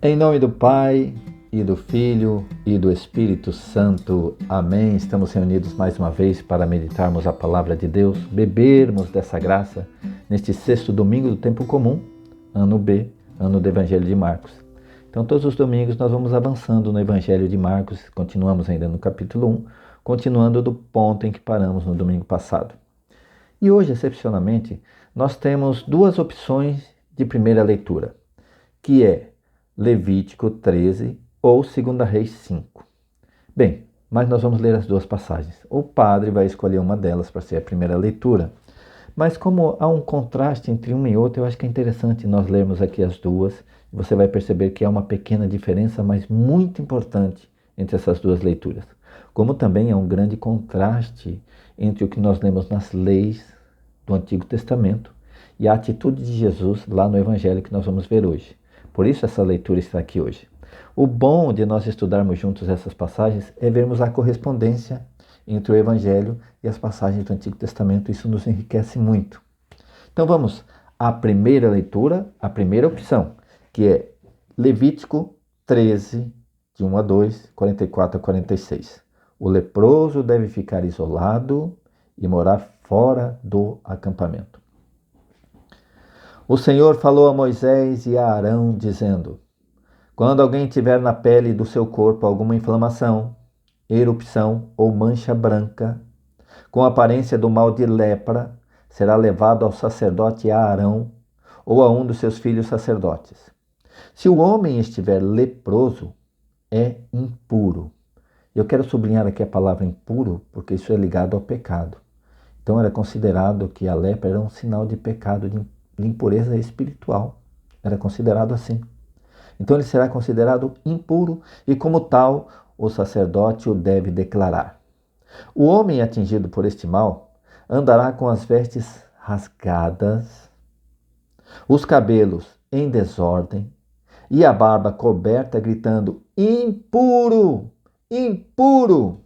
Em nome do Pai, e do Filho, e do Espírito Santo. Amém. Estamos reunidos mais uma vez para meditarmos a palavra de Deus, bebermos dessa graça neste sexto domingo do tempo comum, ano B, ano do Evangelho de Marcos. Então, todos os domingos nós vamos avançando no Evangelho de Marcos, continuamos ainda no capítulo 1, continuando do ponto em que paramos no domingo passado. E hoje, excepcionalmente, nós temos duas opções de primeira leitura, que é Levítico 13 ou 2 Reis 5. Bem, mas nós vamos ler as duas passagens. O padre vai escolher uma delas para ser a primeira leitura, mas como há um contraste entre uma e outra, eu acho que é interessante nós lermos aqui as duas. Você vai perceber que há uma pequena diferença, mas muito importante entre essas duas leituras. Como também há um grande contraste entre o que nós lemos nas leis do Antigo Testamento e a atitude de Jesus lá no Evangelho que nós vamos ver hoje. Por isso essa leitura está aqui hoje. O bom de nós estudarmos juntos essas passagens é vermos a correspondência entre o Evangelho e as passagens do Antigo Testamento. Isso nos enriquece muito. Então vamos à primeira leitura, a primeira opção, que é Levítico 13, de 1 a 2, 44 a 46. O leproso deve ficar isolado e morar fora do acampamento. O Senhor falou a Moisés e a Arão, dizendo: quando alguém tiver na pele do seu corpo alguma inflamação, erupção ou mancha branca, com aparência do mal de lepra, será levado ao sacerdote Arão ou a um dos seus filhos sacerdotes. Se o homem estiver leproso, é impuro. Eu quero sublinhar aqui a palavra impuro, porque isso é ligado ao pecado. Então era considerado que a lepra era um sinal de pecado, de impureza espiritual. Era considerado assim. Então ele será considerado impuro e, como tal, o sacerdote o deve declarar. O homem atingido por este mal andará com as vestes rasgadas, os cabelos em desordem e a barba coberta, gritando: impuro, impuro!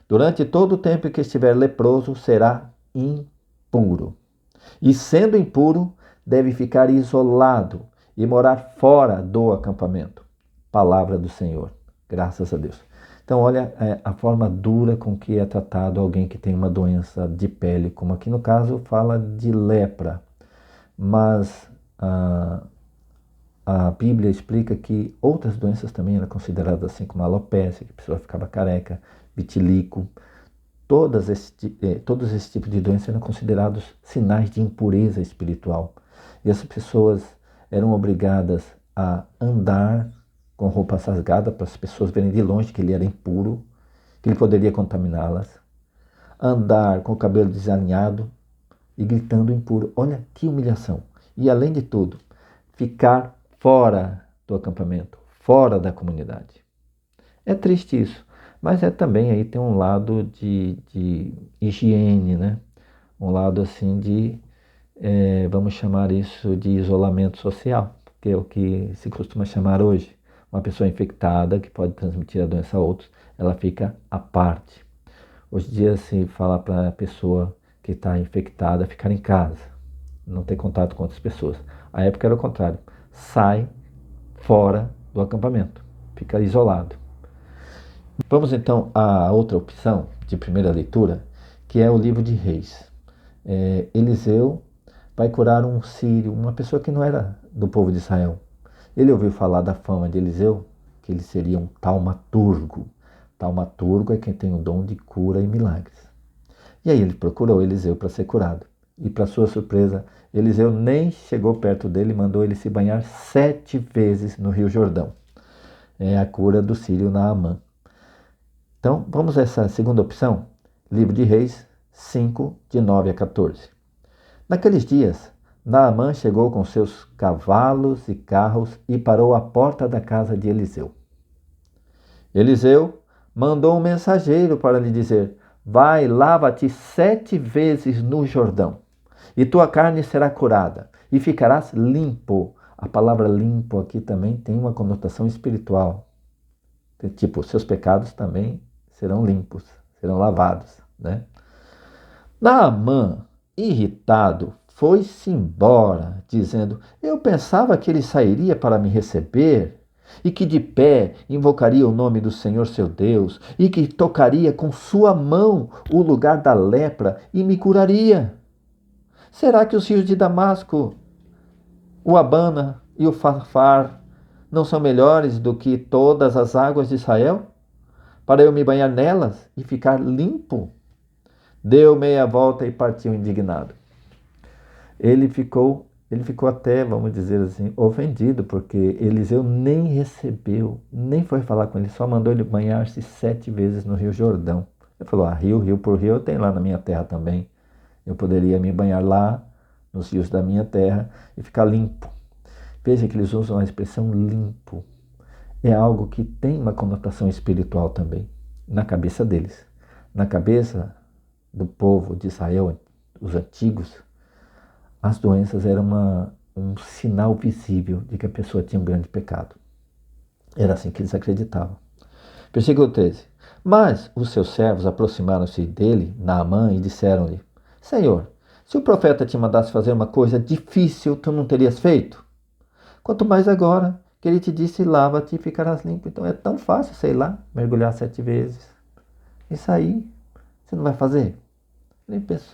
Durante todo o tempo em que estiver leproso, será impuro. E sendo impuro, deve ficar isolado e morar fora do acampamento. Palavra do Senhor. Graças a Deus. Então, olha a forma dura com que é tratado alguém que tem uma doença de pele, como aqui no caso fala de lepra. Mas a Bíblia explica que outras doenças também eram consideradas assim, como a alopecia, que a pessoa ficava careca, vitiligo. Todos esses tipos de doenças eram considerados sinais de impureza espiritual. E essas pessoas eram obrigadas a andar com roupas rasgadas para as pessoas verem de longe que ele era impuro, que ele poderia contaminá-las. Andar com o cabelo desalinhado e gritando impuro. Olha que humilhação. E além de tudo, ficar fora do acampamento, fora da comunidade. É triste isso. Mas também aí tem um lado de higiene, né? Um lado assim de, vamos chamar isso de isolamento social, que é o que se costuma chamar hoje. Uma pessoa infectada que pode transmitir a doença a outros, ela fica à parte. Hoje em dia se fala para a pessoa que está infectada ficar em casa, não ter contato com outras pessoas. A época era o contrário, sai fora do acampamento, fica isolado. Vamos então à outra opção de primeira leitura, que é o livro de Reis. Eliseu vai curar um sírio, uma pessoa que não era do povo de Israel. Ele ouviu falar da fama de Eliseu, que ele seria um taumaturgo. Taumaturgo é quem tem o dom de cura e milagres. E aí ele procurou Eliseu para ser curado. E para sua surpresa, Eliseu nem chegou perto dele e mandou ele se banhar 7 vezes no Rio Jordão. É a cura do sírio Naamã. Então, vamos a essa segunda opção, livro de Reis 5, de 9 a 14. Naqueles dias, Naamã chegou com seus cavalos e carros e parou à porta da casa de Eliseu. Eliseu mandou um mensageiro para lhe dizer: vai, lava-te 7 vezes no Jordão, e tua carne será curada, e ficarás limpo. A palavra limpo aqui também tem uma conotação espiritual. Tipo, seus pecados também serão limpos, serão lavados, né? Naamã, irritado, foi-se embora, dizendo: eu pensava que ele sairia para me receber e que de pé invocaria o nome do Senhor seu Deus, e que tocaria com sua mão o lugar da lepra e me curaria? Será que os rios de Damasco, o Abana e o Farfar não são melhores do que todas as águas de Israel, para eu me banhar nelas e ficar limpo? Deu meia volta e partiu indignado. Ele ficou até, vamos dizer assim, ofendido, porque Eliseu nem recebeu, nem foi falar com ele, só mandou ele banhar-se 7 vezes no Rio Jordão. Ele falou, rio por rio eu tenho lá na minha terra também. Eu poderia me banhar lá, nos rios da minha terra, e ficar limpo. Veja que eles usam a expressão limpo. É algo que tem uma conotação espiritual também, na cabeça deles. Na cabeça do povo de Israel, os antigos, as doenças eram um sinal visível de que a pessoa tinha um grande pecado. Era assim que eles acreditavam. Versículo 13. Mas os seus servos aproximaram-se dele, Naamã, e disseram-lhe, Senhor, se o profeta te mandasse fazer uma coisa difícil, tu não terias feito? Quanto mais agora que ele te disse, lava-te e ficarás limpo. Então é tão fácil, sei lá, mergulhar 7 vezes. Isso aí, você não vai fazer?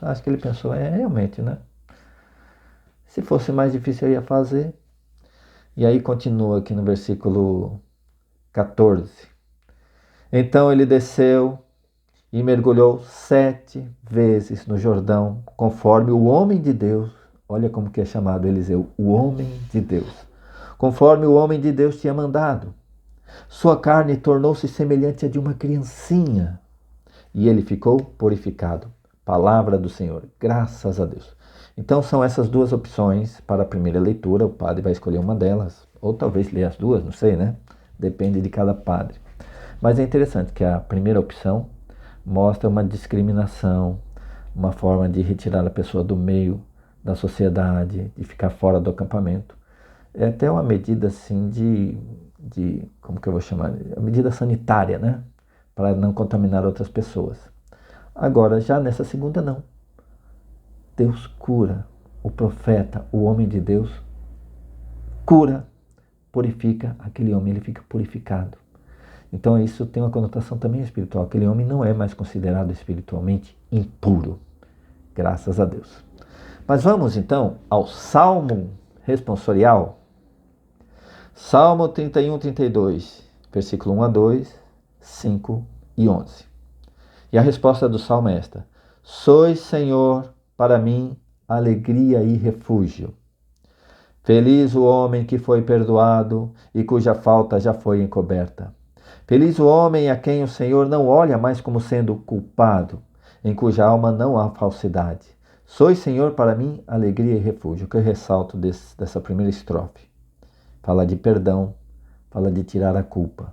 Acho que ele pensou, realmente, né? Se fosse mais difícil eu ia fazer. E aí continua aqui no versículo 14. Então ele desceu e mergulhou 7 vezes no Jordão, conforme o homem de Deus, olha como que é chamado Eliseu, o homem de Deus, conforme o homem de Deus tinha mandado. Sua carne tornou-se semelhante à de uma criancinha, e ele ficou purificado. Palavra do Senhor, graças a Deus. Então são essas duas opções para a primeira leitura, o padre vai escolher uma delas, ou talvez ler as duas, não sei, né? Depende de cada padre. Mas é interessante que a primeira opção mostra uma discriminação, uma forma de retirar a pessoa do meio da sociedade, de ficar fora do acampamento. É até uma medida assim como que eu vou chamar? A medida sanitária, né? Para não contaminar outras pessoas. Agora, já nessa segunda, não. Deus cura, o profeta, o homem de Deus, cura, purifica aquele homem, ele fica purificado. Então isso tem uma conotação também espiritual. Aquele homem não é mais considerado espiritualmente impuro, graças a Deus. Mas vamos então ao Salmo responsorial. Salmo 31, 32, versículo 1 a 2, 5 e 11. E a resposta do Salmo é esta: Sois, Senhor, para mim, alegria e refúgio. Feliz o homem que foi perdoado e cuja falta já foi encoberta. Feliz o homem a quem o Senhor não olha mais como sendo culpado, em cuja alma não há falsidade. Sois, Senhor, para mim, alegria e refúgio. O que eu ressalto dessa primeira estrofe? Fala de perdão, fala de tirar a culpa.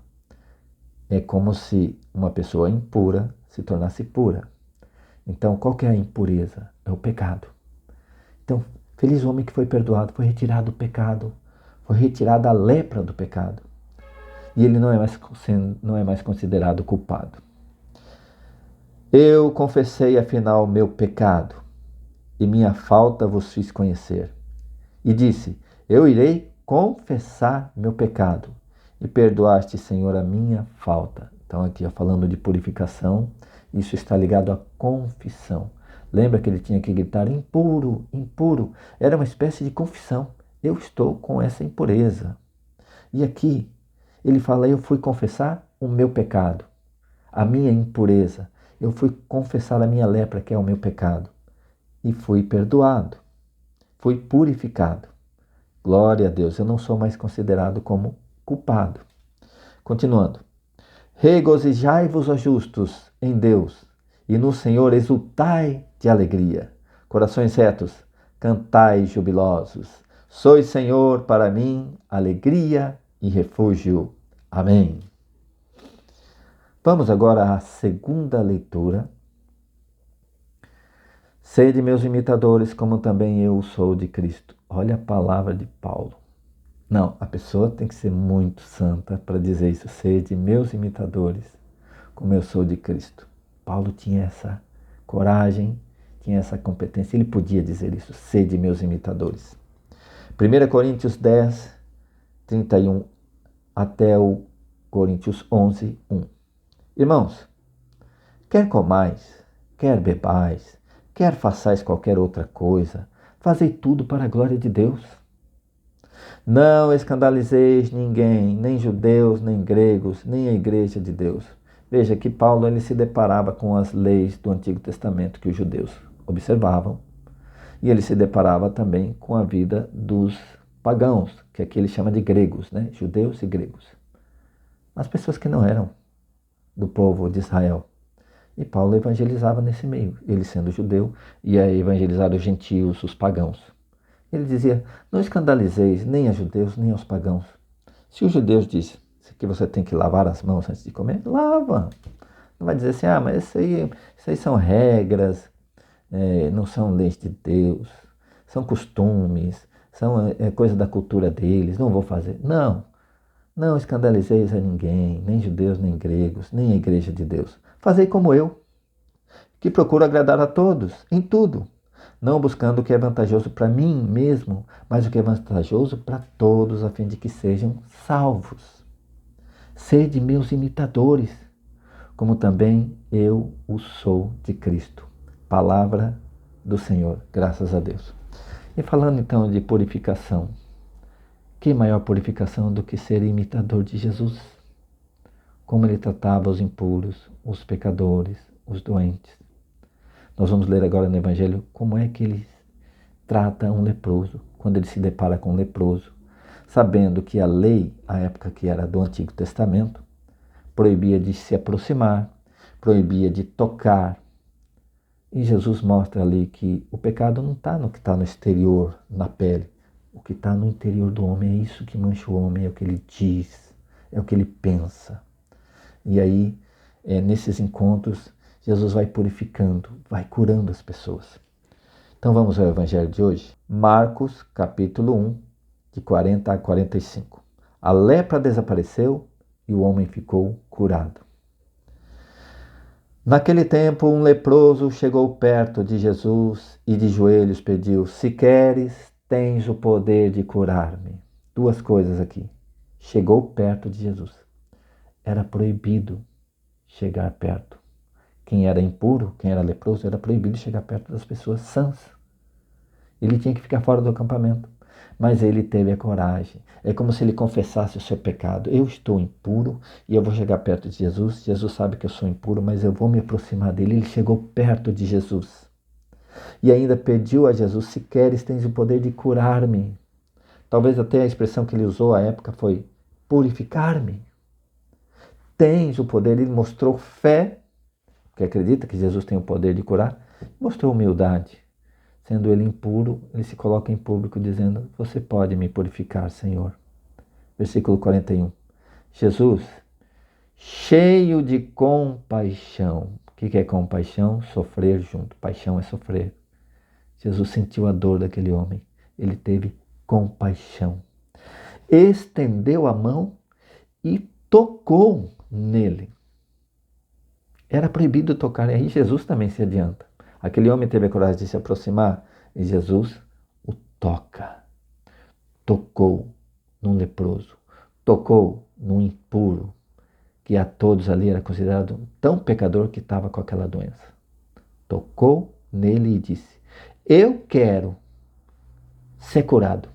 É como se uma pessoa impura se tornasse pura. Então, qual que é a impureza? É o pecado. Então, feliz o homem que foi perdoado, foi retirado o pecado, foi retirada a lepra do pecado. E ele não é mais considerado culpado. Eu confessei afinal meu pecado, e minha falta vos fiz conhecer. E disse, eu irei confessar meu pecado, e perdoaste, Senhor, a minha falta. Então aqui, falando de purificação, isso está ligado à confissão. Lembra que ele tinha que gritar, impuro, impuro. Era uma espécie de confissão. Eu estou com essa impureza. E aqui, ele fala, eu fui confessar o meu pecado, a minha impureza. Eu fui confessar a minha lepra, que é o meu pecado. E fui perdoado. Fui purificado. Glória a Deus, eu não sou mais considerado como culpado. Continuando. Regozijai-vos, ó justos, em Deus, e no Senhor exultai de alegria. Corações retos, cantai jubilosos. Sois, Senhor, para mim, alegria e refúgio. Amém. Vamos agora à segunda leitura. Sede meus imitadores, como também eu sou de Cristo. Olha a palavra de Paulo. Não, a pessoa tem que ser muito santa para dizer isso. Sede meus imitadores, como eu sou de Cristo. Paulo tinha essa coragem, tinha essa competência. Ele podia dizer isso. Sede meus imitadores. 1 Coríntios 10, 31 até o Coríntios 11, 1. Irmãos, quer comais, quer bebais, quer façais qualquer outra coisa, fazei tudo para a glória de Deus. Não escandalizeis ninguém, nem judeus, nem gregos, nem a igreja de Deus. Veja que Paulo ele se deparava com as leis do Antigo Testamento que os judeus observavam. E ele se deparava também com a vida dos pagãos, que aqui ele chama de gregos, né? Judeus e gregos. As pessoas que não eram do povo de Israel. E Paulo evangelizava nesse meio, ele sendo judeu, ia evangelizar os gentios, os pagãos. Ele dizia, não escandalizeis nem a judeus, nem aos pagãos. Se os judeus dizem que você tem que lavar as mãos antes de comer, lava. Não vai dizer assim, mas isso aí são regras, não são leis de Deus, são costumes, são coisa da cultura deles, não vou fazer. Não escandalizeis a ninguém, nem judeus, nem gregos, nem a igreja de Deus. Fazei como eu, que procuro agradar a todos, em tudo, não buscando o que é vantajoso para mim mesmo, mas o que é vantajoso para todos, a fim de que sejam salvos. Sede meus imitadores, como também eu o sou de Cristo. Palavra do Senhor, graças a Deus. E falando então de purificação, que maior purificação do que ser imitador de Jesus? Como ele tratava os impuros, os pecadores, os doentes. Nós vamos ler agora no Evangelho como é que ele trata um leproso, quando ele se depara com um leproso, sabendo que a lei, a época que era do Antigo Testamento, proibia de se aproximar, proibia de tocar. E Jesus mostra ali que o pecado não está no que está no exterior, na pele. O que está no interior do homem é isso que mancha o homem, é o que ele diz, é o que ele pensa. E aí, nesses encontros, Jesus vai purificando, vai curando as pessoas. Então vamos ao Evangelho de hoje. Marcos, capítulo 1, de 40 a 45. A lepra desapareceu e o homem ficou curado. Naquele tempo, um leproso chegou perto de Jesus e de joelhos pediu, se queres, tens o poder de curar-me. Duas coisas aqui. Chegou perto de Jesus. Era proibido chegar perto. Quem era impuro, quem era leproso, era proibido chegar perto das pessoas sãs. Ele tinha que ficar fora do acampamento. Mas ele teve a coragem. É como se ele confessasse o seu pecado. Eu estou impuro e eu vou chegar perto de Jesus. Jesus sabe que eu sou impuro, mas eu vou me aproximar dele. Ele chegou perto de Jesus. E ainda pediu a Jesus, se queres, tens o poder de curar-me. Talvez até a expressão que ele usou à época foi purificar-me. Tens o poder. Ele mostrou fé, que acredita que Jesus tem o poder de curar. Mostrou humildade. Sendo ele impuro, ele se coloca em público dizendo, você pode me purificar, Senhor. Versículo 41. Jesus, cheio de compaixão. O que é compaixão? Sofrer junto. Paixão é sofrer. Jesus sentiu a dor daquele homem. Ele teve compaixão. Estendeu a mão e tocou nele. Era proibido tocar. E aí Jesus também se adianta. Aquele homem teve a coragem de se aproximar e Jesus o toca. Tocou num leproso. Tocou num impuro, que a todos ali era considerado tão pecador que estava com aquela doença. Tocou nele e disse, eu quero ser curado.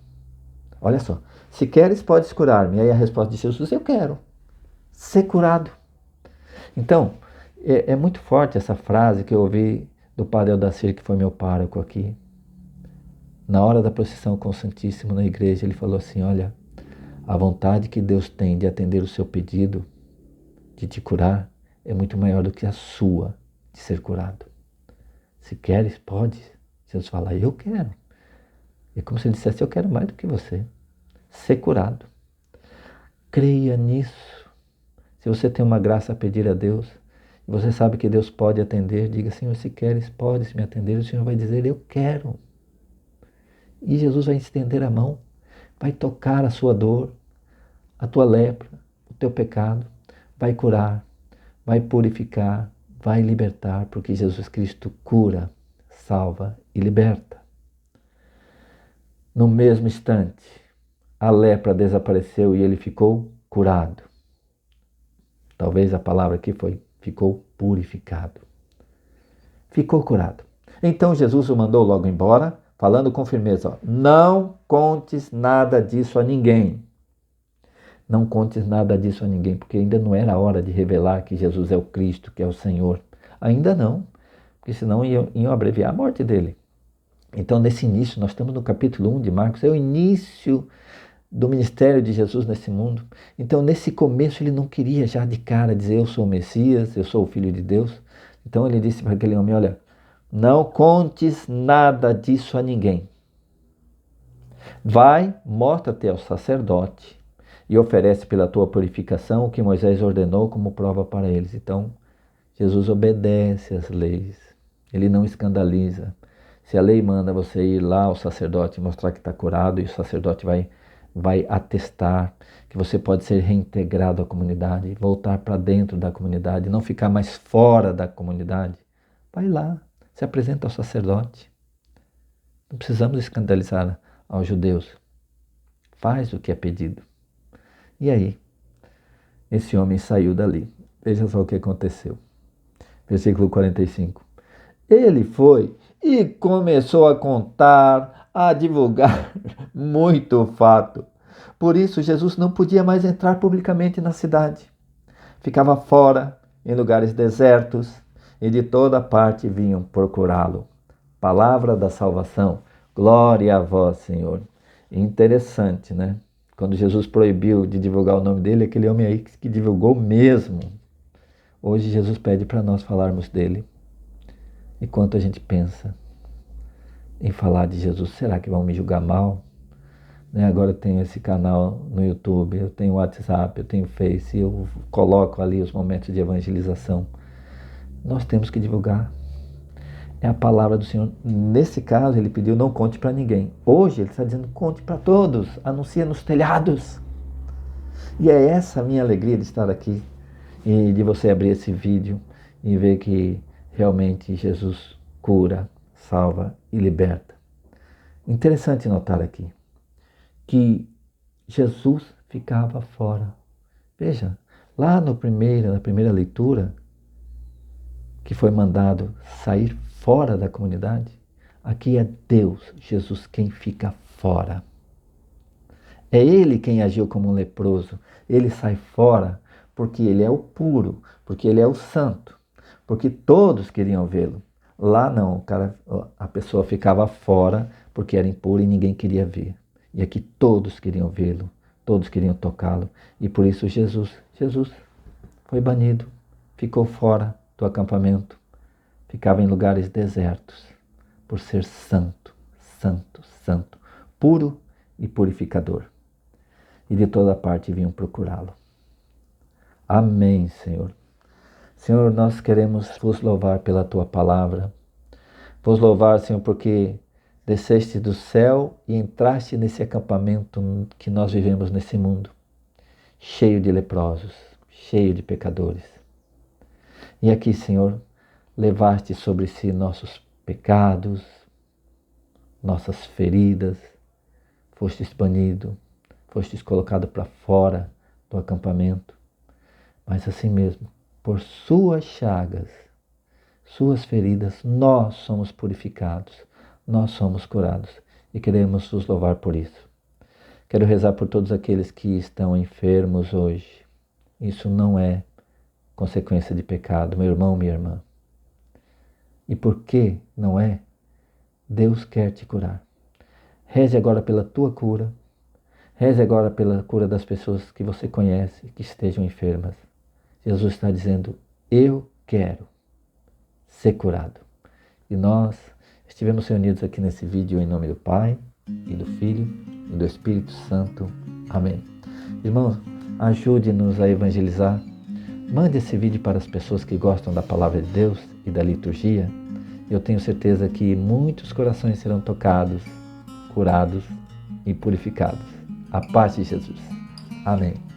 Olha só, se queres podes curar-me. Aí a resposta de Jesus, eu quero ser curado. Então, é muito forte essa frase que eu ouvi do padre Eudacir, que foi meu pároco aqui. Na hora da procissão com o Santíssimo na igreja, ele falou assim, olha, a vontade que Deus tem de atender o seu pedido, de te curar, é muito maior do que a sua de ser curado. Se queres, pode. Jesus fala, eu quero. É como se ele dissesse, eu quero mais do que você. Ser curado. Creia nisso. Se você tem uma graça a pedir a Deus, e você sabe que Deus pode atender, diga, Senhor, se queres, podes me atender. O Senhor vai dizer, eu quero. E Jesus vai estender a mão, vai tocar a sua dor, a tua lepra, o teu pecado, vai curar, vai purificar, vai libertar, porque Jesus Cristo cura, salva e liberta. No mesmo instante, a lepra desapareceu e ele ficou curado. curado. Talvez a palavra aqui foi, ficou purificado. Ficou curado. Então Jesus o mandou logo embora, falando com firmeza, ó, não contes nada disso a ninguém. Não contes nada disso a ninguém, porque ainda não era a hora de revelar que Jesus é o Cristo, que é o Senhor. Ainda não, porque senão iam abreviar a morte dele. Então, nesse início, nós estamos no capítulo 1 de Marcos, é o início do ministério de Jesus nesse mundo. Então, nesse começo, ele não queria já de cara dizer, eu sou o Messias, eu sou o Filho de Deus. Então, ele disse para aquele homem, olha, não contes nada disso a ninguém. Vai, mostra-te ao sacerdote e oferece pela tua purificação o que Moisés ordenou como prova para eles. Então, Jesus obedece às leis, ele não escandaliza. Se a lei manda você ir lá ao sacerdote e mostrar que está curado, e o sacerdote vai atestar que você pode ser reintegrado à comunidade, voltar para dentro da comunidade, não ficar mais fora da comunidade, vai lá, se apresenta ao sacerdote. Não precisamos escandalizar aos judeus. Faz o que é pedido. E aí, esse homem saiu dali. Veja só o que aconteceu. Versículo 45. Ele foi e começou a contar, a divulgar muito fato. Por isso, Jesus não podia mais entrar publicamente na cidade. Ficava fora, em lugares desertos, e de toda parte vinham procurá-lo. Palavra da salvação. Glória a vós, Senhor. Interessante, né? Quando Jesus proibiu de divulgar o nome dele, aquele homem aí que divulgou mesmo. Hoje Jesus pede para nós falarmos dele. E quanto a gente pensa em falar de Jesus, será que vão me julgar mal? Né? Agora eu tenho esse canal no YouTube, eu tenho WhatsApp, eu tenho Face, eu coloco ali os momentos de evangelização. Nós temos que divulgar. É a palavra do Senhor. Nesse caso, ele pediu, não conte para ninguém. Hoje, ele está dizendo, conte para todos, anuncia nos telhados. E é essa a minha alegria de estar aqui e de você abrir esse vídeo e ver que realmente Jesus cura, salva e liberta. Interessante notar aqui que Jesus ficava fora. Veja, lá na primeira leitura, que foi mandado sair fora da comunidade, aqui é Deus, Jesus, quem fica fora. É Ele quem agiu como um leproso. Ele sai fora porque Ele é o puro, porque Ele é o santo, porque todos queriam vê-lo. Lá não, a pessoa ficava fora porque era impura e ninguém queria ver. E aqui todos queriam vê-lo, todos queriam tocá-lo. E por isso Jesus foi banido, ficou fora do acampamento, ficava em lugares desertos, por ser santo, santo, santo, puro e purificador. E de toda parte vinham procurá-lo. Amém, Senhor. Senhor, nós queremos vos louvar pela tua palavra. Vos louvar, Senhor, porque desceste do céu e entraste nesse acampamento que nós vivemos nesse mundo, cheio de leprosos, cheio de pecadores. E aqui, Senhor, levaste sobre si nossos pecados, nossas feridas, fostes banido, fostes colocado para fora do acampamento, mas assim mesmo, por suas chagas, suas feridas, nós somos purificados, nós somos curados e queremos vos louvar por isso. Quero rezar por todos aqueles que estão enfermos hoje. Isso não é consequência de pecado, meu irmão, minha irmã. E por que não é? Deus quer te curar. Reze agora pela tua cura. Reze agora pela cura das pessoas que você conhece, que estejam enfermas. Jesus está dizendo, eu quero ser curado. E nós estivemos reunidos aqui nesse vídeo em nome do Pai, e do Filho, e do Espírito Santo. Amém. Irmãos, ajude-nos a evangelizar. Mande esse vídeo para as pessoas que gostam da palavra de Deus e da liturgia. Eu tenho certeza que muitos corações serão tocados, curados e purificados. A paz de Jesus. Amém.